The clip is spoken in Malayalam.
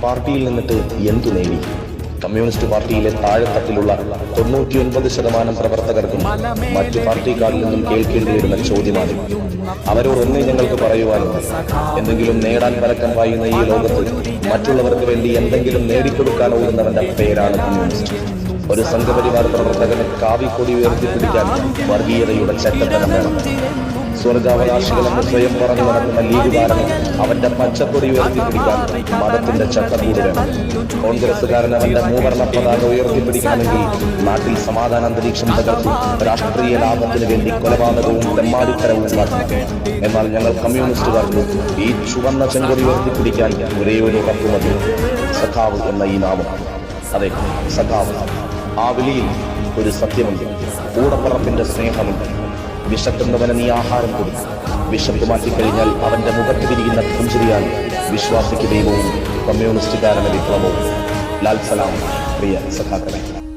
പാർട്ടിയിൽ നിന്നിട്ട് എന്തു നേടി? കമ്മ്യൂണിസ്റ്റ് പാർട്ടിയിലെ താഴെത്തട്ടിലുള്ള 99% പ്രവർത്തകർക്കും മറ്റു പാർട്ടിക്കാരിൽ നിന്നും കേൾക്കേണ്ടി വരുന്ന ചോദ്യമാണ്. അവരോടൊന്നേ ഞങ്ങൾക്ക് പറയുവാനുണ്ട്. എന്തെങ്കിലും നേടാൻ പരക്കം പായുന്ന ഈ ലോകത്ത് മറ്റുള്ളവർക്ക് വേണ്ടി എന്തെങ്കിലും നേടിക്കൊടുക്കാൻ ഓടുന്നവന്റെ പേരാണ് കമ്മ്യൂണിസ്റ്റ്. ഒരു സംഘപരിവാർ പ്രവർത്തകന് കാവിക്കൊടി ഉയർത്തിപ്പിടിക്കാൻ വർഗീയതയുടെ ചട്ടത്തരം വേണം. സ്വർഗാവകാശികളെന്ന് സ്വയം പറഞ്ഞു നടക്കുന്ന ലീഗുകാരന് അവന്റെ പച്ചക്കൊടി ഉയർത്തിപ്പിടിക്കാൻ മതത്തിന്റെ ചട്ടക്കൂട് വേണം. കോൺഗ്രസുകാരൻ അവന്റെ മൂവർണ്ണ പതാക ഉയർത്തിപ്പിടിക്കണമെങ്കിൽ നാട്ടിൽ സമാധാന അന്തരീക്ഷം തകർത്ത് രാഷ്ട്രീയ ലാഭത്തിന് വേണ്ടി കൊലപാതകവും തെമ്മാടിത്തരവും നടത്തണം. എന്നാൽ ഞങ്ങൾ കമ്മ്യൂണിസ്റ്റുകാർക്ക് ഈ ചുവന്ന ചെങ്കൊടി ഉയർത്തിപ്പിടിക്കാൻ ഒരേ ഒരു ഉറപ്പ് മതി: സഖാവ് എന്ന ഈ നാമം. അതെ, സഖാവ്. ആ വിളിയിൽ ഒരു സത്യമുണ്ട്, കൂടപ്പറപ്പിന്റെ സ്നേഹമുണ്ട്. വിശക്കുന്നവന് നീ ആഹാരം കൊടുക്കും. വിശപ്പ് മാറ്റിക്കഴിഞ്ഞാൽ അവന്റെ മുഖത്ത് വിരിയുന്ന പുഞ്ചിരിയാൽ വിശ്വാസിക്ക് ദൈവവും കമ്മ്യൂണിസ്റ്റുകാരന്റെ വിപ്ലവവും. ലാൽ സലാം, പ്രിയ സഖാക്കളെ.